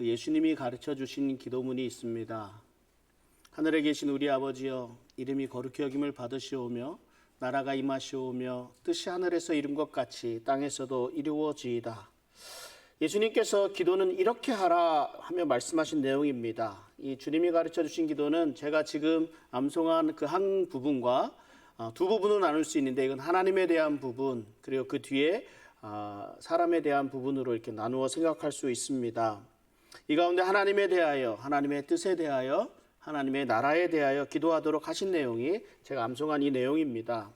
그 예수님이 가르쳐 주신 기도문이 있습니다. 하늘에 계신 우리 아버지여, 이름이 거룩히 여김을 받으시오며 나라가 임하시오며 뜻이 하늘에서 이룬 것 같이 땅에서도 이루어지이다. 예수님께서 기도는 이렇게 하라 하며 말씀하신 내용입니다. 이 주님이 가르쳐 주신 기도는 제가 지금 암송한 그 한 부분과 두 부분으로 나눌 수 있는데, 이건 하나님에 대한 부분, 그리고 그 뒤에 사람에 대한 부분으로 이렇게 나누어 생각할 수 있습니다. 이 가운데 하나님에 대하여, 하나님의 뜻에 대하여, 하나님의 나라에 대하여 기도하도록 하신 내용이 제가 암송한 이 내용입니다.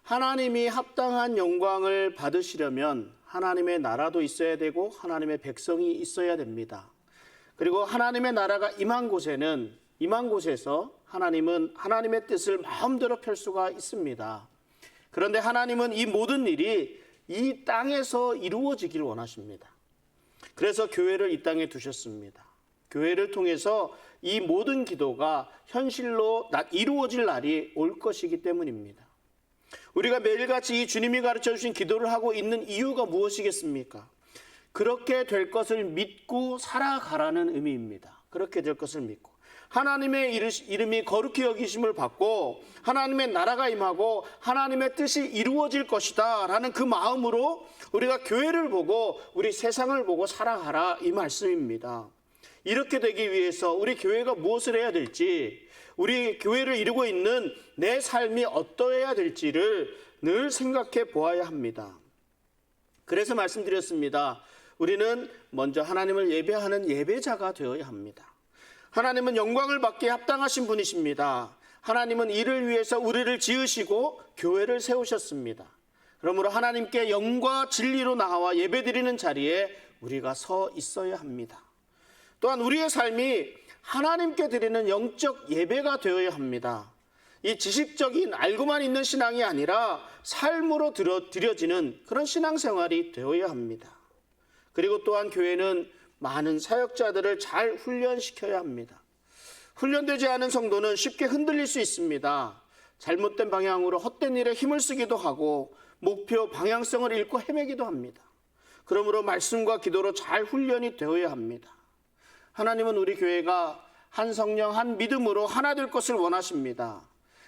하나님이 합당한 영광을 받으시려면 하나님의 나라도 있어야 되고 하나님의 백성이 있어야 됩니다. 그리고 하나님의 나라가 임한 곳에서 하나님은 하나님의 뜻을 마음대로 펼 수가 있습니다. 그런데 하나님은 이 모든 일이 이 땅에서 이루어지기를 원하십니다. 그래서 교회를 이 땅에 두셨습니다. 교회를 통해서 이 모든 기도가 현실로 이루어질 날이 올 것이기 때문입니다. 우리가 매일같이 이 주님이 가르쳐 주신 기도를 하고 있는 이유가 무엇이겠습니까? 그렇게 될 것을 믿고 살아가라는 의미입니다. 그렇게 될 것을 믿고 하나님의 이름이 거룩히 여기심을 받고 하나님의 나라가 임하고 하나님의 뜻이 이루어질 것이다 라는 그 마음으로 우리가 교회를 보고 우리 세상을 보고 살아가라, 이 말씀입니다. 이렇게 되기 위해서 우리 교회가 무엇을 해야 될지, 우리 교회를 이루고 있는 내 삶이 어떠해야 될지를 늘 생각해 보아야 합니다. 그래서 말씀드렸습니다. 우리는 먼저 하나님을 예배하는 예배자가 되어야 합니다. 하나님은 영광을 받기에 합당하신 분이십니다. 하나님은 이를 위해서 우리를 지으시고 교회를 세우셨습니다. 그러므로 하나님께 영과 진리로 나와 예배드리는 자리에 우리가 서 있어야 합니다. 또한 우리의 삶이 하나님께 드리는 영적 예배가 되어야 합니다. 이 지식적인 알고만 있는 신앙이 아니라 삶으로 드려지는 그런 신앙생활이 되어야 합니다. 그리고 또한 교회는 많은 사역자들을 잘 훈련시켜야 합니다. 훈련되지 않은 성도는 쉽게 흔들릴 수 있습니다. 잘못된 방향으로 헛된 일에 힘을 쓰기도 하고 목표 방향성을 잃고 헤매기도 합니다. 그러므로 말씀과 기도로 잘 훈련이 되어야 합니다. 하나님은 우리 교회가 한 성령 한 믿음으로 하나 될 것을 원하십니다.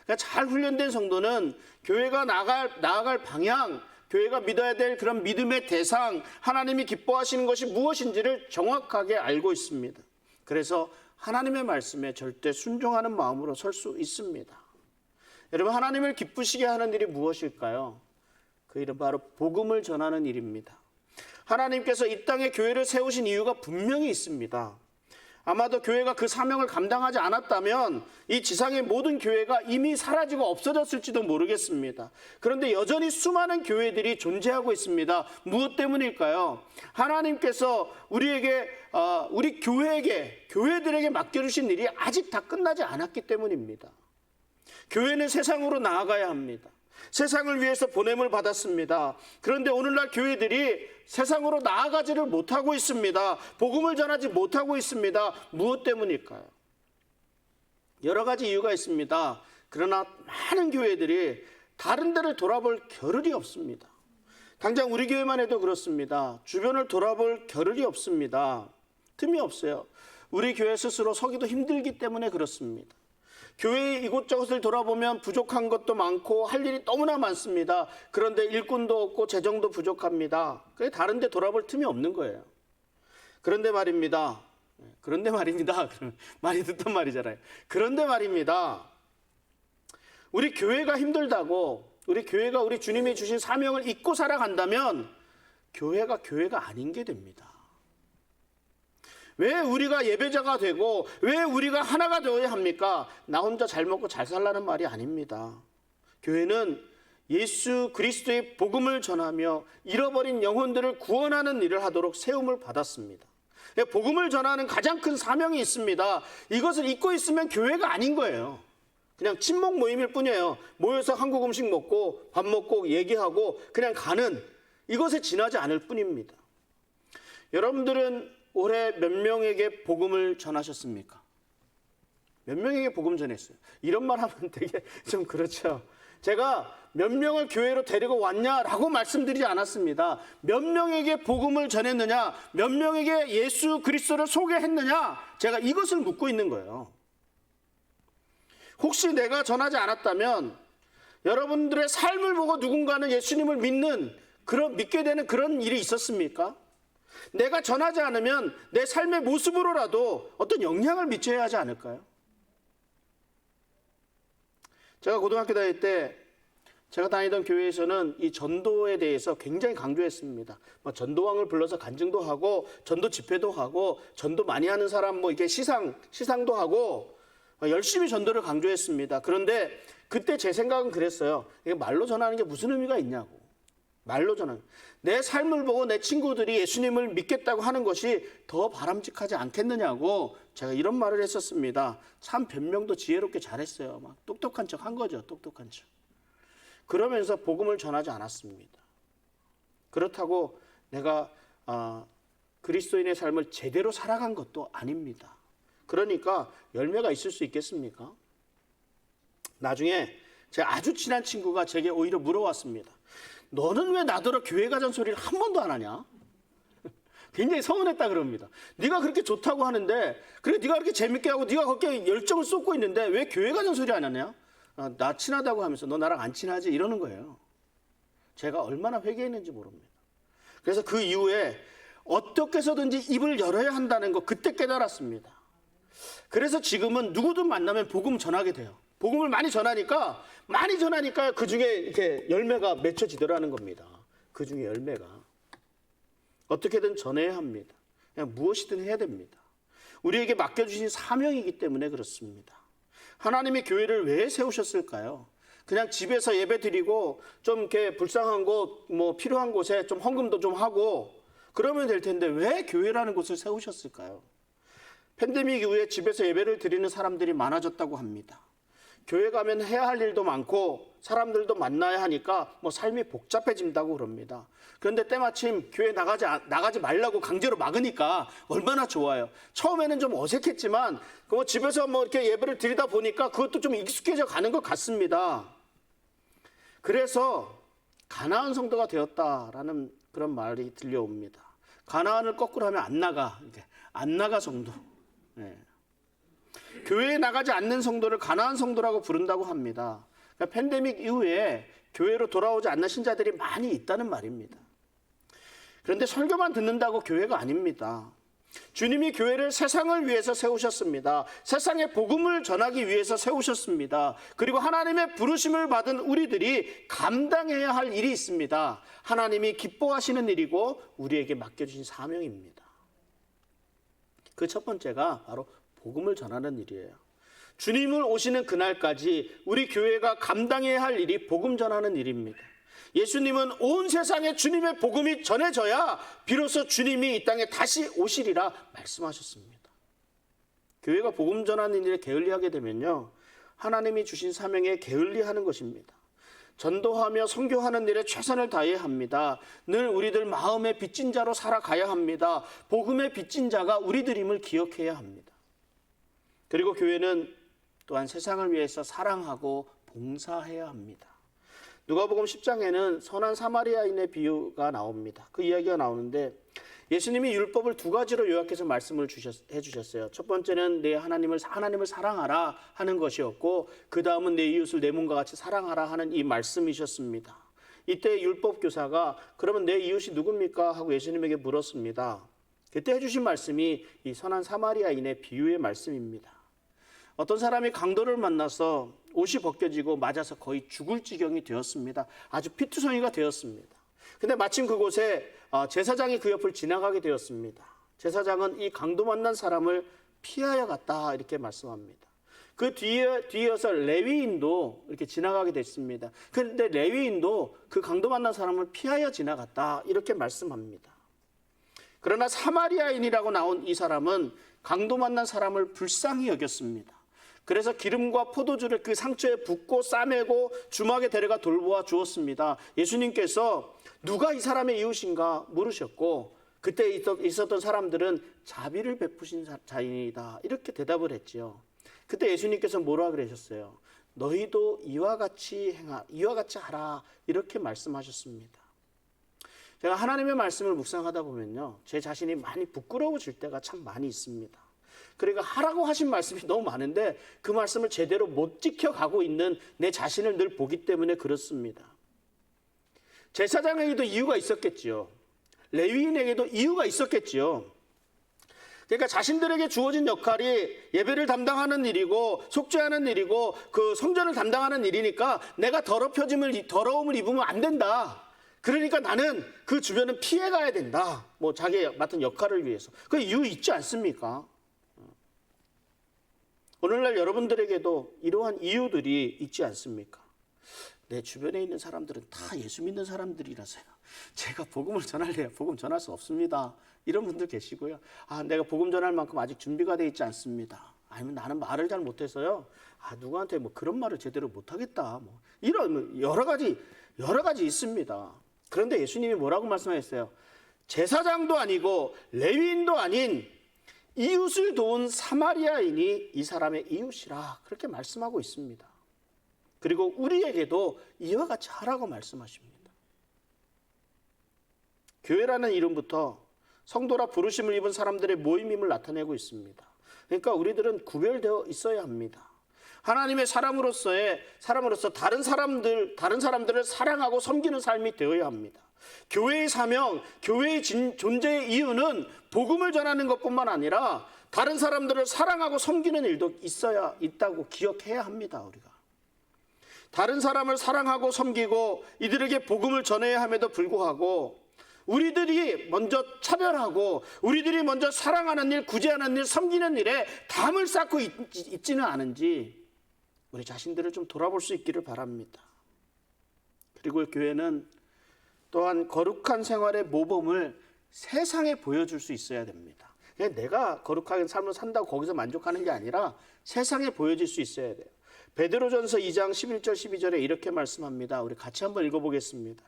그러니까 잘 훈련된 성도는 교회가 나아갈 방향, 교회가 믿어야 될 그런 믿음의 대상, 하나님이 기뻐하시는 것이 무엇인지를 정확하게 알고 있습니다. 그래서 하나님의 말씀에 절대 순종하는 마음으로 설 수 있습니다. 여러분, 하나님을 기쁘시게 하는 일이 무엇일까요? 그 일은 바로 복음을 전하는 일입니다. 하나님께서 이 땅에 교회를 세우신 이유가 분명히 있습니다. 아마도 교회가 그 사명을 감당하지 않았다면 이 지상의 모든 교회가 이미 사라지고 없어졌을지도 모르겠습니다. 그런데 여전히 수많은 교회들이 존재하고 있습니다. 무엇 때문일까요? 하나님께서 우리 교회들에게 맡겨주신 일이 아직 다 끝나지 않았기 때문입니다. 교회는 세상으로 나아가야 합니다. 세상을 위해서 보냄을 받았습니다. 그런데 오늘날 교회들이 세상으로 나아가지를 못하고 있습니다. 복음을 전하지 못하고 있습니다. 무엇 때문일까요? 여러 가지 이유가 있습니다. 그러나 많은 교회들이 다른 데를 돌아볼 겨를이 없습니다. 당장 우리 교회만 해도 그렇습니다. 주변을 돌아볼 겨를이 없습니다. 틈이 없어요. 우리 교회 스스로 서기도 힘들기 때문에 그렇습니다. 교회의 이곳저곳을 돌아보면 부족한 것도 많고 할 일이 너무나 많습니다. 그런데 일꾼도 없고 재정도 부족합니다. 그게 다른 데 돌아볼 틈이 없는 거예요. 그런데 말입니다. 많이 듣던 말이잖아요. 그런데 말입니다. 우리 교회가 힘들다고, 우리 교회가 우리 주님이 주신 사명을 잊고 살아간다면 교회가 아닌 게 됩니다. 왜 우리가 예배자가 되고 왜 우리가 하나가 되어야 합니까? 나 혼자 잘 먹고 잘 살라는 말이 아닙니다. 교회는 예수 그리스도의 복음을 전하며 잃어버린 영혼들을 구원하는 일을 하도록 세움을 받았습니다. 복음을 전하는 가장 큰 사명이 있습니다. 이것을 잊고 있으면 교회가 아닌 거예요. 그냥 친목 모임일 뿐이에요. 모여서 한국 음식 먹고 밥 먹고 얘기하고 그냥 가는, 이것에 지나지 않을 뿐입니다. 여러분들은 올해 몇 명에게 복음을 전하셨습니까? 몇 명에게 복음 전했어요? 이런 말 하면 되게 좀 그렇죠. 제가 몇 명을 교회로 데리고 왔냐라고 말씀드리지 않았습니다. 몇 명에게 복음을 전했느냐, 몇 명에게 예수 그리스도를 소개했느냐, 제가 이것을 묻고 있는 거예요. 혹시 내가 전하지 않았다면 여러분들의 삶을 보고 누군가는 예수님을 믿게 되는 그런 일이 있었습니까? 내가 전하지 않으면 내 삶의 모습으로라도 어떤 영향을 미쳐야 하지 않을까요? 제가 고등학교 다닐 때 제가 다니던 교회에서는 이 전도에 대해서 굉장히 강조했습니다. 전도왕을 불러서 간증도 하고 전도 집회도 하고 전도 많이 하는 사람 이렇게 시상도 하고 열심히 전도를 강조했습니다. 그런데 그때 제 생각은 그랬어요. 이게 말로 전하는 게 무슨 의미가 있냐고. 말로 전하는. 내 삶을 보고 내 친구들이 예수님을 믿겠다고 하는 것이 더 바람직하지 않겠느냐고 제가 이런 말을 했었습니다. 참 변명도 지혜롭게 잘했어요. 막 똑똑한 척 한 거죠. 똑똑한 척. 그러면서 복음을 전하지 않았습니다. 그렇다고 내가 그리스도인의 삶을 제대로 살아간 것도 아닙니다. 그러니까 열매가 있을 수 있겠습니까? 나중에 제 아주 친한 친구가 제게 오히려 물어왔습니다. 너는 왜 나더러 교회 가자는 소리를 한 번도 안 하냐? 굉장히 서운했다 그럽니다. 네가 그렇게 좋다고 하는데, 그래 네가 그렇게 재밌게 하고 네가 그렇게 열정을 쏟고 있는데 왜 교회 가자는 소리 안 하냐? 나 친하다고 하면서 너 나랑 안 친하지? 이러는 거예요. 제가 얼마나 회개했는지 모릅니다. 그래서 그 이후에 어떻게 해서든지 입을 열어야 한다는 거 그때 깨달았습니다. 그래서 지금은 누구든 만나면 복음 전하게 돼요. 복음을 많이 전하니까 그 중에 이렇게 열매가 맺혀지더라는 겁니다. 그 중에 열매가. 어떻게든 전해야 합니다. 그냥 무엇이든 해야 됩니다. 우리에게 맡겨주신 사명이기 때문에 그렇습니다. 하나님이 교회를 왜 세우셨을까요? 그냥 집에서 예배 드리고 좀 이렇게 불쌍한 곳, 필요한 곳에 좀 헌금도 좀 하고 그러면 될 텐데 왜 교회라는 곳을 세우셨을까요? 팬데믹 이후에 집에서 예배를 드리는 사람들이 많아졌다고 합니다. 교회 가면 해야 할 일도 많고 사람들도 만나야 하니까 삶이 복잡해진다고 그럽니다. 그런데 때마침 교회 나가지 말라고 강제로 막으니까 얼마나 좋아요. 처음에는 좀 어색했지만 집에서 이렇게 예배를 드리다 보니까 그것도 좀 익숙해져 가는 것 같습니다. 그래서 가나안 성도가 되었다라는 그런 말이 들려옵니다. 가나안을 거꾸로 하면 안 나가 성도. 네. 교회에 나가지 않는 성도를 가나안 성도라고 부른다고 합니다. 그러니까 팬데믹 이후에 교회로 돌아오지 않는 신자들이 많이 있다는 말입니다. 그런데 설교만 듣는다고 교회가 아닙니다. 주님이 교회를 세상을 위해서 세우셨습니다. 세상에 복음을 전하기 위해서 세우셨습니다. 그리고 하나님의 부르심을 받은 우리들이 감당해야 할 일이 있습니다. 하나님이 기뻐하시는 일이고 우리에게 맡겨주신 사명입니다. 그 첫 번째가 바로 복음을 전하는 일이에요. 주님을 오시는 그날까지 우리 교회가 감당해야 할 일이 복음 전하는 일입니다. 예수님은 온 세상에 주님의 복음이 전해져야 비로소 주님이 이 땅에 다시 오시리라 말씀하셨습니다. 교회가 복음 전하는 일에 게을리하게 되면요, 하나님이 주신 사명에 게을리하는 것입니다. 전도하며 선교하는 일에 최선을 다해야 합니다. 늘 우리들 마음의 빚진 자로 살아가야 합니다. 복음의 빚진 자가 우리들임을 기억해야 합니다. 그리고 교회는 또한 세상을 위해서 사랑하고 봉사해야 합니다. 누가복음 10장에는 선한 사마리아인의 비유가 나옵니다. 그 이야기가 나오는데 예수님이 율법을 두 가지로 요약해서 말씀을 해주셨어요. 첫 번째는 내 하나님을 사랑하라 하는 것이었고, 그 다음은 내 이웃을 내 몸과 같이 사랑하라 하는 이 말씀이셨습니다. 이때 율법 교사가 그러면 내 이웃이 누굽니까? 하고 예수님에게 물었습니다. 그때 해주신 말씀이 이 선한 사마리아인의 비유의 말씀입니다. 어떤 사람이 강도를 만나서 옷이 벗겨지고 맞아서 거의 죽을 지경이 되었습니다. 아주 피투성이가 되었습니다. 근데 마침 그곳에 제사장이 그 옆을 지나가게 되었습니다. 제사장은 이 강도 만난 사람을 피하여 갔다 이렇게 말씀합니다. 그 뒤에서 레위인도 이렇게 지나가게 됐습니다. 그런데 레위인도 그 강도 만난 사람을 피하여 지나갔다 이렇게 말씀합니다. 그러나 사마리아인이라고 나온 이 사람은 강도 만난 사람을 불쌍히 여겼습니다. 그래서 기름과 포도주를 그 상처에 붓고 싸매고 주막에 데려가 돌보아 주었습니다. 예수님께서 누가 이 사람의 이웃인가 물으셨고, 그때 있었던 사람들은 자비를 베푸신 자인이다 이렇게 대답을 했지요. 그때 예수님께서 뭐라 그러셨어요? 너희도 이와 같이 하라 이렇게 말씀하셨습니다. 제가 하나님의 말씀을 묵상하다 보면요, 제 자신이 많이 부끄러워질 때가 참 많이 있습니다. 그러니까 하라고 하신 말씀이 너무 많은데 그 말씀을 제대로 못 지켜가고 있는 내 자신을 늘 보기 때문에 그렇습니다. 제사장에게도 이유가 있었겠지요. 레위인에게도 이유가 있었겠지요. 그러니까 자신들에게 주어진 역할이 예배를 담당하는 일이고 속죄하는 일이고 그 성전을 담당하는 일이니까 내가 더러움을 입으면 안 된다. 그러니까 나는 그 주변은 피해가야 된다. 뭐 자기 맡은 역할을 위해서. 그 이유 있지 않습니까? 오늘날 여러분들에게도 이러한 이유들이 있지 않습니까? 내 주변에 있는 사람들은 다 예수 믿는 사람들이라서요. 제가 복음을 전할래야 복음 전할 수 없습니다. 이런 분들 계시고요. 내가 복음 전할 만큼 아직 준비가 되어 있지 않습니다. 아니면 나는 말을 잘 못해서요. 누구한테 뭐 그런 말을 제대로 못하겠다. 뭐 이런 여러 가지 있습니다. 그런데 예수님이 뭐라고 말씀하셨어요? 제사장도 아니고 레위인도 아닌 이웃을 도운 사마리아인이 이 사람의 이웃이라 그렇게 말씀하고 있습니다. 그리고 우리에게도 이와 같이 하라고 말씀하십니다. 교회라는 이름부터 성도라 부르심을 입은 사람들의 모임임을 나타내고 있습니다. 그러니까 우리들은 구별되어 있어야 합니다. 하나님의 사람으로서 다른 사람들을 사랑하고 섬기는 삶이 되어야 합니다. 교회의 사명, 교회의 존재의 이유는 복음을 전하는 것뿐만 아니라 다른 사람들을 사랑하고 섬기는 일도 있다고 기억해야 합니다. 우리가 다른 사람을 사랑하고 섬기고 이들에게 복음을 전해야 함에도 불구하고 우리들이 먼저 차별하고 우리들이 먼저 사랑하는 일, 구제하는 일, 섬기는 일에 담을 쌓고 있지는 않은지 우리 자신들을 좀 돌아볼 수 있기를 바랍니다. 그리고 교회는 또한 거룩한 생활의 모범을 세상에 보여줄 수 있어야 됩니다. 그냥 내가 거룩하게 삶을 산다고 거기서 만족하는 게 아니라 세상에 보여질 수 있어야 돼요. 베드로전서 2장 11절 12절에 이렇게 말씀합니다. 우리 같이 한번 읽어보겠습니다.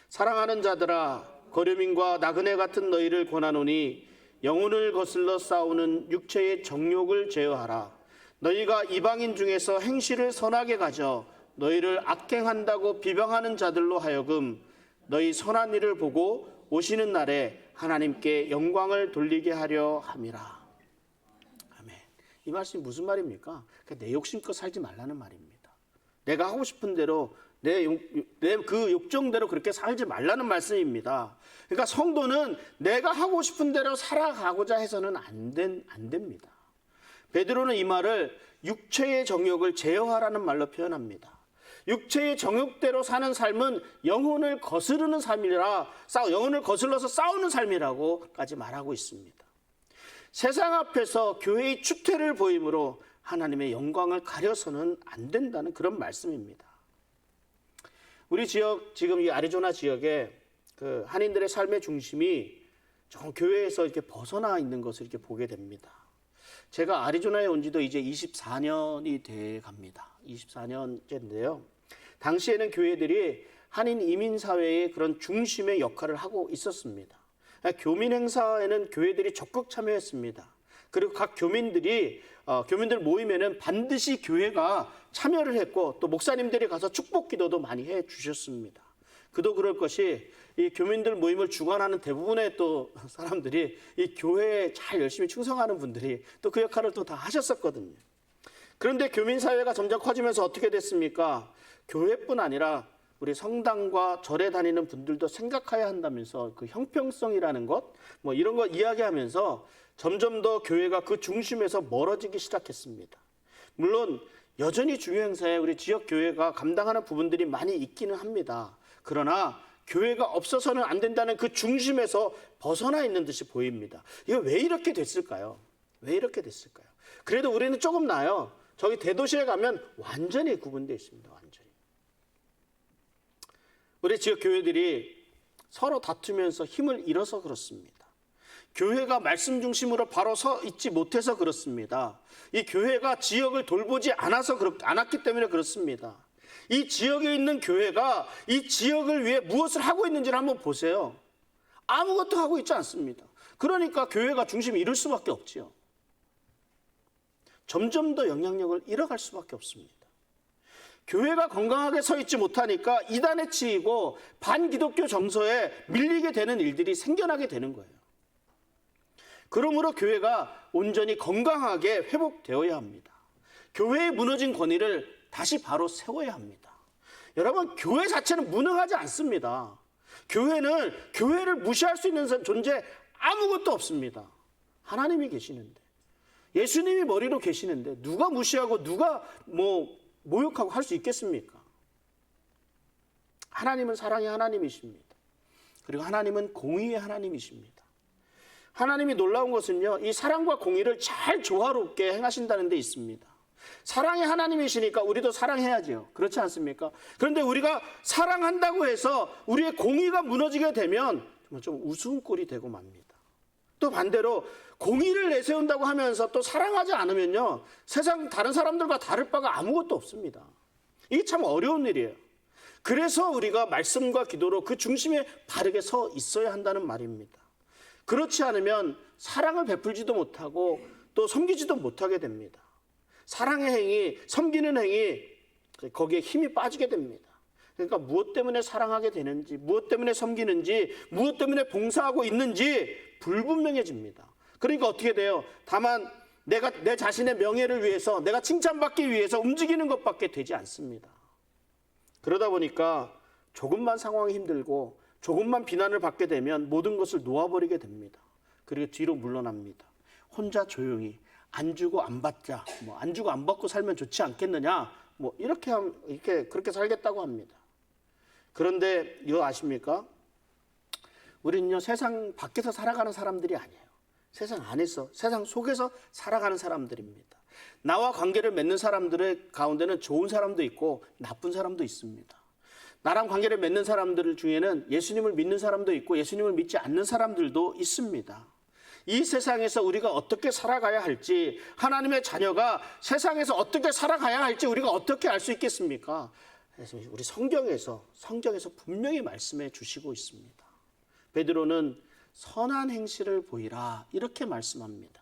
사랑하는 자들아 거류민과 나그네 같은 너희를 권하노니 영혼을 거슬러 싸우는 육체의 정욕을 제어하라. 너희가 이방인 중에서 행실을 선하게 가져 너희를 악행한다고 비방하는 자들로 하여금 너희 선한 일을 보고 오시는 날에 하나님께 영광을 돌리게 하려 함이라. 아멘. 이 말씀이 무슨 말입니까? 내 욕심껏 살지 말라는 말입니다. 내가 하고 싶은 대로 내 그 욕정대로 그렇게 살지 말라는 말씀입니다. 그러니까 성도는 내가 하고 싶은 대로 살아가고자 해서는 안 됩니다. 베드로는 이 말을 육체의 정욕을 제어하라는 말로 표현합니다. 육체의 정욕대로 사는 삶은 영혼을 거스르는 삶이라 영혼을 거슬러서 싸우는 삶이라고까지 말하고 있습니다. 세상 앞에서 교회의 추태를 보임으로 하나님의 영광을 가려서는 안 된다는 그런 말씀입니다. 우리 지역, 지금 이 아리조나 지역에 그 한인들의 삶의 중심이 좀 교회에서 이렇게 벗어나 있는 것을 이렇게 보게 됩니다. 제가 아리조나에 온 지도 이제 24년이 돼 갑니다. 24년째인데요. 당시에는 교회들이 한인 이민사회의 그런 중심의 역할을 하고 있었습니다. 교민 행사에는 교회들이 적극 참여했습니다. 그리고 각 교민들 모임에는 반드시 교회가 참여를 했고 또 목사님들이 가서 축복 기도도 많이 해 주셨습니다. 그도 그럴 것이 이 교민들 모임을 주관하는 대부분의 또 사람들이 이 교회에 잘 열심히 충성하는 분들이 또 그 역할을 또 다 하셨었거든요. 그런데 교민사회가 점점 커지면서 어떻게 됐습니까? 교회뿐 아니라 우리 성당과 절에 다니는 분들도 생각해야 한다면서 그 형평성이라는 것, 뭐 이런 거 이야기하면서 점점 더 교회가 그 중심에서 멀어지기 시작했습니다. 물론 여전히 중요 행사에 우리 지역 교회가 감당하는 부분들이 많이 있기는 합니다. 그러나 교회가 없어서는 안 된다는 그 중심에서 벗어나 있는 듯이 보입니다. 이거 왜 이렇게 됐을까요? 왜 이렇게 됐을까요? 그래도 우리는 조금 나아요. 저기 대도시에 가면 완전히 구분되어 있습니다. 완전히. 우리 지역 교회들이 서로 다투면서 힘을 잃어서 그렇습니다. 교회가 말씀 중심으로 바로 서 있지 못해서 그렇습니다. 이 교회가 지역을 돌보지 않았기 때문에 그렇습니다. 이 지역에 있는 교회가 이 지역을 위해 무엇을 하고 있는지를 한번 보세요. 아무것도 하고 있지 않습니다. 그러니까 교회가 중심을 잃을 수밖에 없지요. 점점 더 영향력을 잃어갈 수밖에 없습니다. 교회가 건강하게 서 있지 못하니까 이단에 치이고 반기독교 정서에 밀리게 되는 일들이 생겨나게 되는 거예요. 그러므로 교회가 온전히 건강하게 회복되어야 합니다. 교회의 무너진 권위를 다시 바로 세워야 합니다. 여러분, 교회 자체는 무능하지 않습니다. 교회는 교회를 무시할 수 있는 존재 아무것도 없습니다. 하나님이 계시는데, 예수님이 머리로 계시는데 누가 무시하고 누가 모욕하고 할 수 있겠습니까? 하나님은 사랑의 하나님이십니다. 그리고 하나님은 공의의 하나님이십니다. 하나님이 놀라운 것은요, 이 사랑과 공의를 잘 조화롭게 행하신다는 데 있습니다. 사랑의 하나님이시니까 우리도 사랑해야죠. 그렇지 않습니까? 그런데 우리가 사랑한다고 해서 우리의 공의가 무너지게 되면 좀 우스운 꼴이 되고 맙니다. 또 반대로 공의를 내세운다고 하면서 또 사랑하지 않으면요, 세상 다른 사람들과 다를 바가 아무것도 없습니다. 이게 참 어려운 일이에요. 그래서 우리가 말씀과 기도로 그 중심에 바르게 서 있어야 한다는 말입니다. 그렇지 않으면 사랑을 베풀지도 못하고 또 섬기지도 못하게 됩니다. 사랑의 행위, 섬기는 행위, 거기에 힘이 빠지게 됩니다. 그러니까 무엇 때문에 사랑하게 되는지, 무엇 때문에 섬기는지, 무엇 때문에 봉사하고 있는지 불분명해집니다. 그러니까 어떻게 돼요? 다만 내가 내 자신의 명예를 위해서, 내가 칭찬받기 위해서 움직이는 것밖에 되지 않습니다. 그러다 보니까 조금만 상황이 힘들고 조금만 비난을 받게 되면 모든 것을 놓아버리게 됩니다. 그리고 뒤로 물러납니다. 혼자 조용히 안 주고 안 받자, 안 주고 안 받고 살면 좋지 않겠느냐, 이렇게 그렇게 살겠다고 합니다. 그런데 이거 아십니까? 우리는요, 세상 밖에서 살아가는 사람들이 아니에요. 세상 안에서, 세상 속에서 살아가는 사람들입니다. 나와 관계를 맺는 사람들의 가운데는 좋은 사람도 있고 나쁜 사람도 있습니다. 나랑 관계를 맺는 사람들 중에는 예수님을 믿는 사람도 있고 예수님을 믿지 않는 사람들도 있습니다. 이 세상에서 우리가 어떻게 살아가야 할지, 하나님의 자녀가 세상에서 어떻게 살아가야 할지 우리가 어떻게 알 수 있겠습니까? 그래서 우리 성경에서 분명히 말씀해 주시고 있습니다. 베드로는 선한 행실을 보이라, 이렇게 말씀합니다.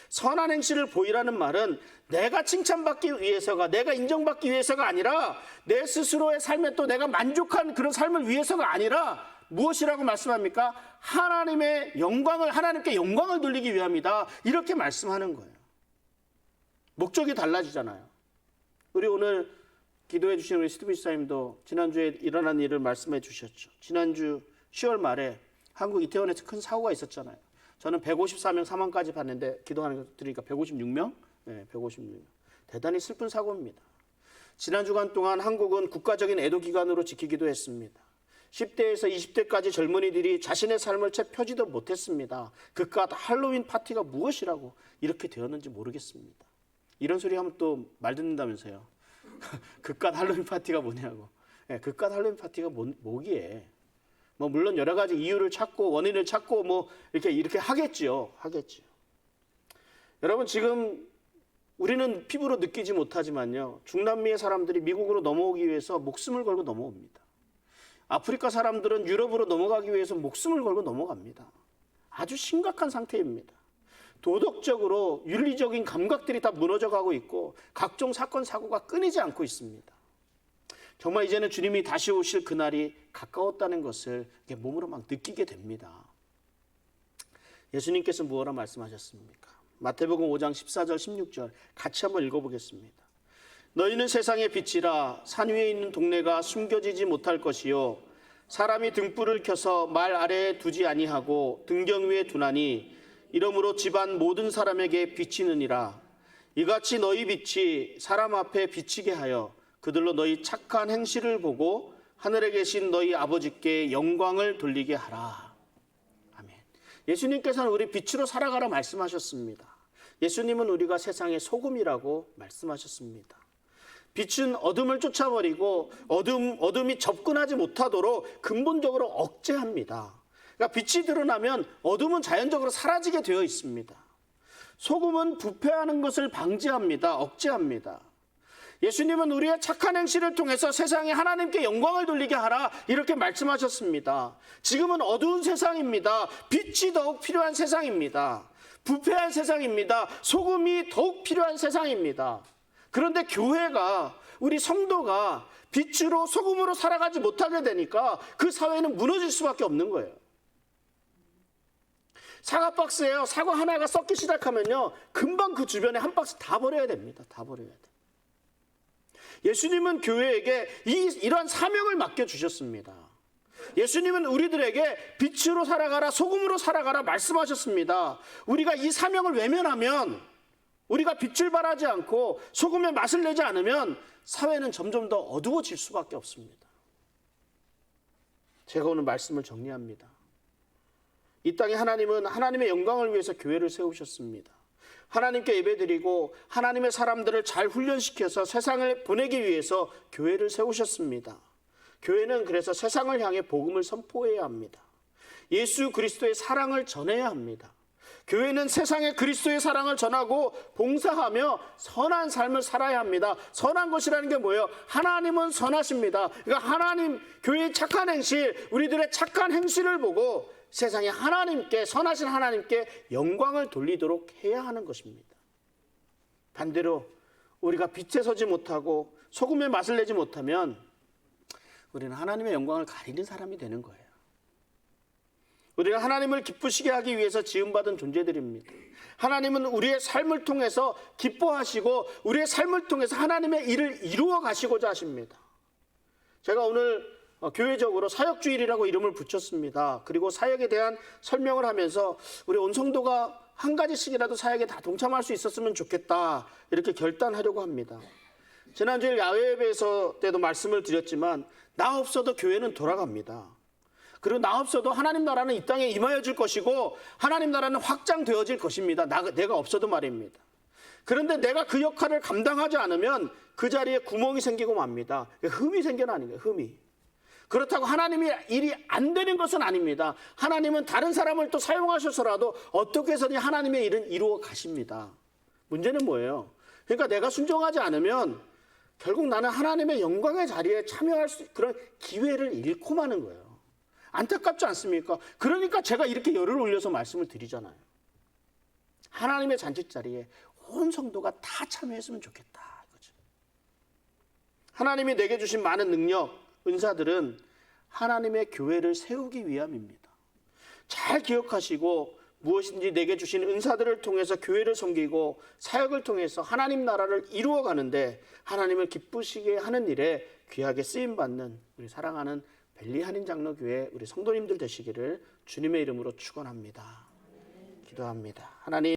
선한 행실을 보이라는 말은 내가 칭찬받기 위해서가, 내가 인정받기 위해서가 아니라 내 스스로의 삶에 또 내가 만족한 그런 삶을 위해서가 아니라 무엇이라고 말씀합니까? 하나님께 영광을 돌리기 위함이다, 이렇게 말씀하는 거예요. 목적이 달라지잖아요. 우리 오늘 기도해 주신 우리 스티븐 지사님도 지난주에 일어난 일을 말씀해 주셨죠. 지난주 10월 말에 한국 이태원에서 큰 사고가 있었잖아요. 저는 154명 사망까지 봤는데 기도하는 거 들으니까 156명? 네, 156명. 대단히 슬픈 사고입니다. 지난 주간 동안 한국은 국가적인 애도 기간으로 지키기도 했습니다. 10대에서 20대까지 젊은이들이 자신의 삶을 채 펴지도 못했습니다. 그깟 할로윈 파티가 무엇이라고 이렇게 되었는지 모르겠습니다. 이런 소리 하면 또 말 듣는다면서요. 그깟 할로윈 파티가 뭐냐고. 네, 그깟 할로윈 파티가 뭐기에. 물론 여러 가지 이유를 찾고 원인을 찾고 이렇게 하겠지요. 여러분, 지금 우리는 피부로 느끼지 못하지만요, 중남미의 사람들이 미국으로 넘어오기 위해서 목숨을 걸고 넘어옵니다. 아프리카 사람들은 유럽으로 넘어가기 위해서 목숨을 걸고 넘어갑니다. 아주 심각한 상태입니다. 도덕적으로 윤리적인 감각들이 다 무너져가고 있고 각종 사건 사고가 끊이지 않고 있습니다. 정말 이제는 주님이 다시 오실 그날이 가까웠다는 것을 몸으로 막 느끼게 됩니다. 예수님께서 무엇라 말씀하셨습니까? 마태복음 5장 14절 16절 같이 한번 읽어보겠습니다. 너희는 세상의 빛이라. 산 위에 있는 동네가 숨겨지지 못할 것이요 사람이 등불을 켜서 말 아래에 두지 아니하고 등경 위에 두나니 이러므로 집안 모든 사람에게 비치느니라. 이같이 너희 빛이 사람 앞에 비치게 하여 그들로 너희 착한 행실을 보고 하늘에 계신 너희 아버지께 영광을 돌리게 하라. 아멘. 예수님께서는 우리 빛으로 살아가라 말씀하셨습니다. 예수님은 우리가 세상의 소금이라고 말씀하셨습니다. 빛은 어둠을 쫓아버리고 어둠이 접근하지 못하도록 근본적으로 억제합니다. 그러니까 빛이 드러나면 어둠은 자연적으로 사라지게 되어 있습니다. 소금은 부패하는 것을 방지합니다. 억제합니다. 예수님은 우리의 착한 행실을 통해서 세상에 하나님께 영광을 돌리게 하라, 이렇게 말씀하셨습니다. 지금은 어두운 세상입니다. 빛이 더욱 필요한 세상입니다. 부패한 세상입니다. 소금이 더욱 필요한 세상입니다. 그런데 교회가 우리 성도가 빛으로 소금으로 살아가지 못하게 되니까 그 사회는 무너질 수밖에 없는 거예요. 사과 박스에요. 사과 하나가 썩기 시작하면요, 금방 그 주변에 한 박스 다 버려야 됩니다. 다 버려야 돼. 예수님은 교회에게 이러한 사명을 맡겨주셨습니다. 예수님은 우리들에게 빛으로 살아가라, 소금으로 살아가라 말씀하셨습니다. 우리가 이 사명을 외면하면, 우리가 빛을 발하지 않고 소금의 맛을 내지 않으면 사회는 점점 더 어두워질 수밖에 없습니다. 제가 오늘 말씀을 정리합니다. 이 땅에 하나님은 하나님의 영광을 위해서 교회를 세우셨습니다. 하나님께 예배드리고 하나님의 사람들을 잘 훈련시켜서 세상을 보내기 위해서 교회를 세우셨습니다. 교회는 그래서 세상을 향해 복음을 선포해야 합니다. 예수 그리스도의 사랑을 전해야 합니다. 교회는 세상에 그리스도의 사랑을 전하고 봉사하며 선한 삶을 살아야 합니다. 선한 것이라는 게 뭐예요? 하나님은 선하십니다. 그러니까 하나님, 교회의 착한 행실, 우리들의 착한 행실을 보고 세상에 하나님께, 선하신 하나님께 영광을 돌리도록 해야 하는 것입니다. 반대로 우리가 빛에 서지 못하고 소금의 맛을 내지 못하면 우리는 하나님의 영광을 가리는 사람이 되는 거예요. 우리가 하나님을 기쁘시게 하기 위해서 지음받은 존재들입니다. 하나님은 우리의 삶을 통해서 기뻐하시고 우리의 삶을 통해서 하나님의 일을 이루어 가시고자 하십니다. 제가 오늘 교회적으로 사역주일이라고 이름을 붙였습니다. 그리고 사역에 대한 설명을 하면서 우리 온 성도가 한 가지씩이라도 사역에 다 동참할 수 있었으면 좋겠다, 이렇게 결단하려고 합니다. 지난주에 야외 예배에서 때도 말씀을 드렸지만 나 없어도 교회는 돌아갑니다. 그리고 나 없어도 하나님 나라는 이 땅에 임하여질 것이고 하나님 나라는 확장되어질 것입니다. 내가 없어도 말입니다. 그런데 내가 그 역할을 감당하지 않으면 그 자리에 구멍이 생기고 맙니다. 흠이 생겨나는 거예요. 흠이. 그렇다고 하나님이 일이 안 되는 것은 아닙니다. 하나님은 다른 사람을 또 사용하셔서라도 어떻게 해서든 하나님의 일은 이루어 가십니다. 문제는 뭐예요? 그러니까 내가 순종하지 않으면 결국 나는 하나님의 영광의 자리에 참여할 수, 그런 기회를 잃고 마는 거예요. 안타깝지 않습니까? 그러니까 제가 이렇게 열을 올려서 말씀을 드리잖아요. 하나님의 잔치 자리에 온 성도가 다 참여했으면 좋겠다, 이거죠. 하나님이 내게 주신 많은 능력, 은사들은 하나님의 교회를 세우기 위함입니다. 잘 기억하시고 무엇인지 내게 주신 은사들을 통해서 교회를 섬기고 사역을 통해서 하나님 나라를 이루어 가는데 하나님을 기쁘시게 하는 일에 귀하게 쓰임받는 우리 사랑하는 벨리 한인장로교회 우리 성도님들 되시기를 주님의 이름으로 축원합니다. 기도합니다. 하나님,